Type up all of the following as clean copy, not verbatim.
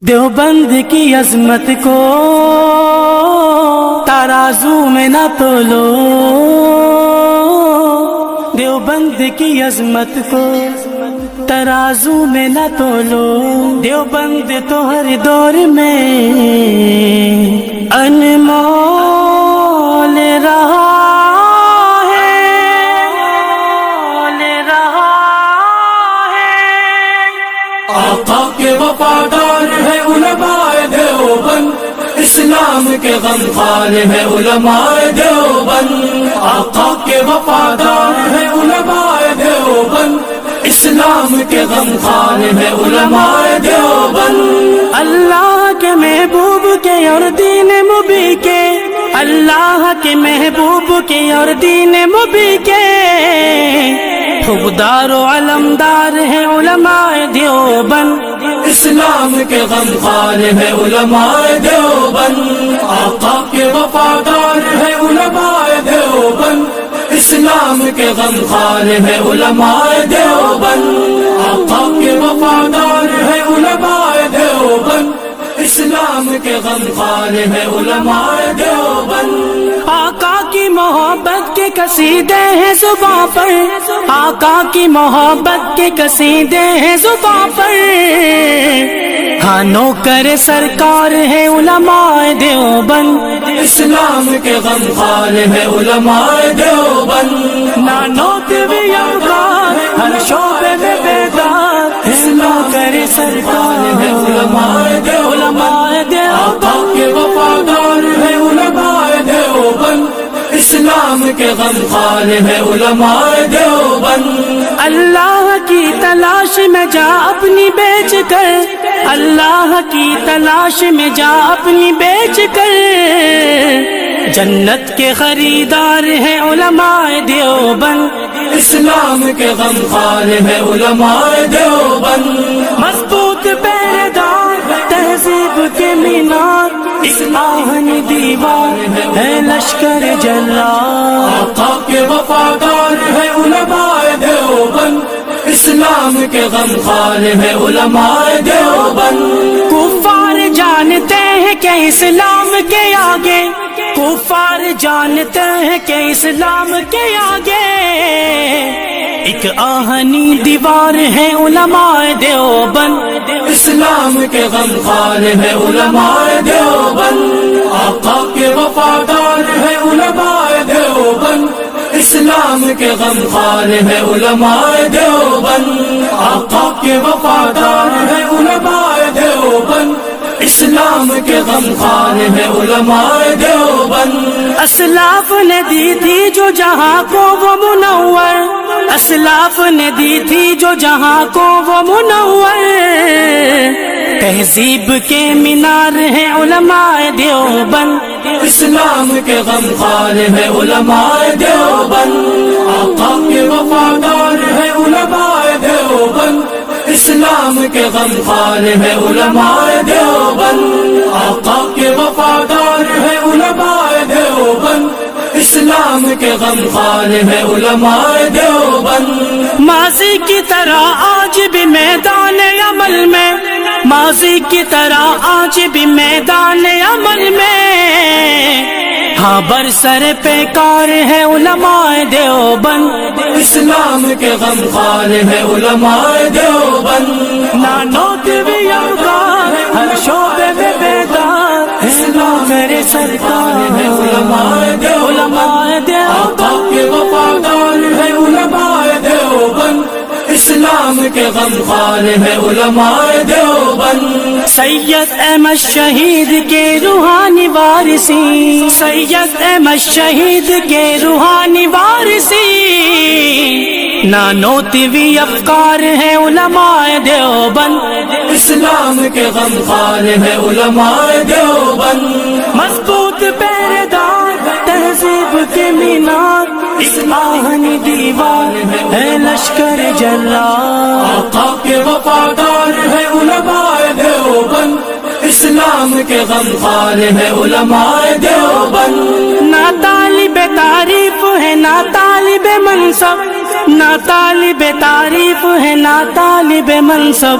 دیوبند کی عظمت کو ترازو میں نہ تولو، دیوبند کی عظمت کو ترازو میں نہ تولو، دیوبند تو ہر دور میں انمول رہا ہے، آقا کے وفادار ہے علماء دیوبند، اسلام کے غمخوار ہے علماء دیوبند، آقا کے وفادار ہے علماء دیوبند، اسلام کے غمخوار ہے علماء دیوبند۔ اللہ کے محبوب کے اور دین مبی کے، اللہ کے محبوب کے اور دین مبی کے حقدار و علمدار ہے علماء دیوبند، اسلام کے غمخوار ہے علماء دیوبند، آقا کے وفادار ہے علماء دیوبند، اسلام کے غمخوار ہے علماء دیوبند، آقا کے وفادار ہے علماء دیوبند، اسلام کے غمخوار ہے علماء دیوبند۔ آقا کی محبت کے قصیدے ہیں زباں پر، آقا کی محبت کے قصیدے ہیں زباں پر، ہاں نوکر سرکار ہے علماء دیوبند، اسلام کے غمخوار ہے علماء دیوبند، نانوت بھی یوگار ہر شعبے میں بیدار ہے نوکر سرکار ہے علماء دیوبند، آقا کے وفادار ہے علماء دیوبند، اسلام کے غمخوار ہے علماء دیوبند۔ اللہ کی تلاش میں جا اپنی بیچ کر، اللہ کی تلاش میں جا اپنی بیچ کر، جنت کے خریدار ہیں علماء دیوبند، اسلام کے غمخوار ہے علماء دیوبند، مضبوط پہرےدار تہذیب کے مینار، آہن دیوار ہے لشکر جلال، آقا کے وفادار ہے علماء دیوبند، اسلام کے غمخوار ہے علماء دیوبند۔ کفار جانتے ہیں کہ اسلام کے آگے، کفار جانتے ہیں کہ اسلام کے آگے ایک آہنی دیوار ہے علماء دیوبند، اسلام کے غمخوار ہے علماء دیوبند، آقا کے وفادار ہے علماء دیوبند، اسلام کے غمخوار ہے علماء دیوبند، آقا کے وفادار ہے علماء دیوبند، اسلام کے غمخوار ہے علماء دیوبند۔ اسلاف نے دی تھی جو جہاں کو وہ منور، اسلاف نے دی تھی جو جہاں کو وہ منور، تہذیب کے مینار ہے علماء دیوبند، اسلام کے غمخوار ہے علماء دیوبند، آقا کے وفادار ہے علماء دیوبند، اسلام کے غمخوار ہے علماء دیوبند، آقا کے وفادار ہے علماء دیوبند، اسلام کے غمخوار ہے علماء دیوبند۔ ماضی کی طرح آج بھی میدان عمل میں، ماضی کی طرح آج بھی میدان عمل میں، ہاں برسر پیکار ہے علماء دیوبند، اسلام کے غمخوار ہے علماء دیوبند، نانوت بھی یوگار ہر شعبے میں بیدار ہے نوکر سرکار ہے علماء دیوبند، آقا کے وفادار ہے علماء دیوبند، اسلام کے غمخوار ہے علماء دیوبند۔ سید احمد شہید کے روحانی وارثی، سید احمد شہید کے روحانی وارثی، نانوتوی افکار ہے علماء دیوبند، اسلام کے غمخوار ہے علماء دیوبند، مضبوط پہرےدار تہذیب کے مینار، آہنی دیوار ہے لشکر جلال، آقا کے وفادار ہے علماء دیوبند، اسلام کے غمخوار ہے علماء دیوبند۔ نہ طالب تعریف ہے نہ طالب منصب، نہ طالب تعریف ہے نہ طالب منصب،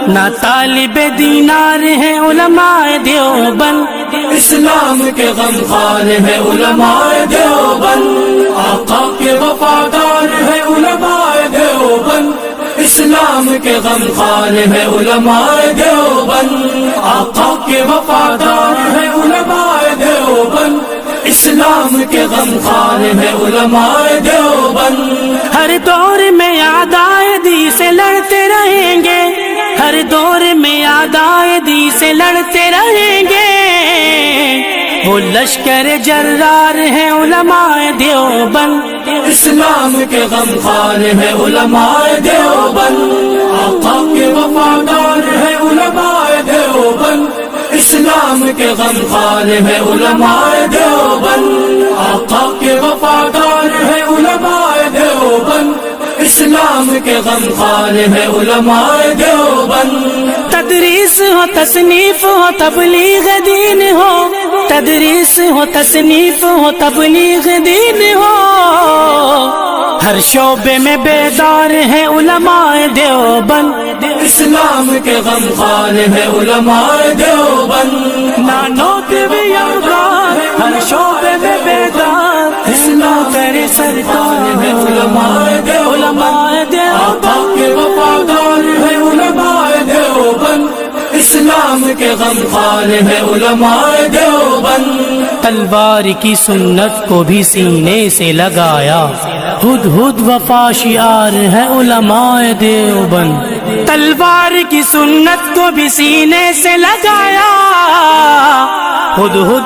نہ طالب دینار ہے علماء دیوبند، اسلام کے غمخوار ہے علماء دیوبند، آقا کے وفادار ہے علماء دیوبند، اسلام کے غمخوار ہے علماء دیوبند، آقا کے وفادار ہے علماء دیوبند، اسلام کے غمخوار ہے علماء دیوبند۔ ہر دور میں اعدائے سے لڑتے رہیں گے، ہر دور میں اعدائے سے لڑتے رہیں گے، وہ لشکر جرار ہیں علماء دیوبند، اسلام کے غمخوار ہے علماء دیوبند، آقا کے وفادار ہے علماء دیوبند، اسلام کے غمخوار ہے علماء دیوبند، آقا کے وفادار ہے علماء دیوبند، اسلام کے غمخوار ہے علماء دیوبند۔ تدریس ہو تصنیف ہو تبلیغ دین ہو، تدریس ہو تصنیف ہو تبلیغ دین ہو، ہر شعبے میں بیدار ہیں علماء دیوبند، اسلام کے غمخوار ہے علماء دیوبند، نانوت بھی افغان ہر شعبے میں بیدار، اسلام کرے سرکار ہے علماء دیوبند، آقا کے وفادار ہے علماء دیوبند، اسلام کے غمخوار ہے علماء دیوبند۔ تلوار کی سنت کو بھی سینے سے لگایا، ہد ہد وفا شعار ہے علماء دیوبند، تلوار کی سنت کو بھی سینے سے لگایا، ہد ہد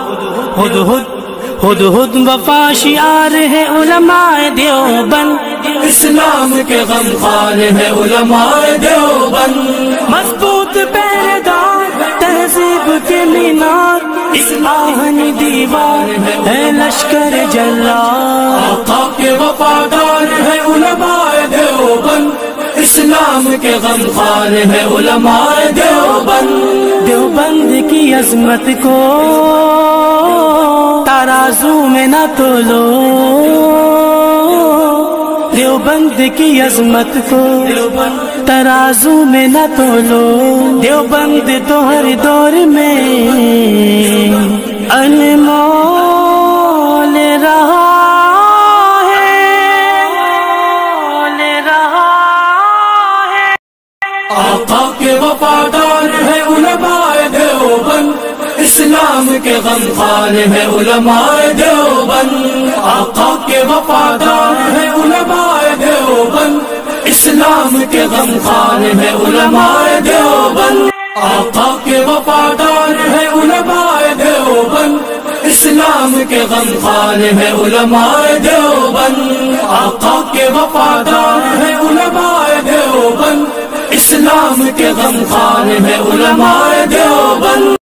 ہد ہد وفا شعار ہے علماء دیوبند، اسلام کے غمخوار ہے علماء دیوبند، مضبوط پہرےدار تہذیب کے مینار، آہنی دیوار ہے لشکر جرار، آقا کے وفادار ہے علماء دیوبند، اسلام کے غمخوار ہے علماء دیوبند، دیوبند کی عظمت کو ترازو میں نہ تولو، دیوبند کی عظمت کو ترازو میں نہ تولو، دیوبند تو ہر دور میں انمول رہا ہے، آقا کے وفادار ہے علماء دیوبند، اسلام کے غمخوار ہے علماء دیوبند، آقا کے وفادار ہے علماء دیوبند، اسلام کے غمخوار ہے علماء دیوبند، آقا کے وفادار ہے علماء دیوبند، اسلام کے غمخوار ہے علماء دیوبند، آقا کے وفادار ہے علماء دیوبند، اسلام کے غمخوار ہے علماء دیوبند۔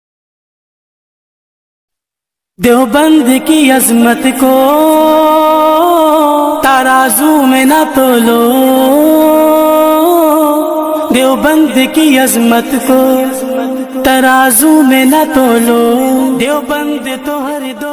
دیوبند کی عظمت کو ترازو میں نہ تولو، دیوبند کی عظمت کو ترازو میں نہ تولو، دیوبند تو ہر دو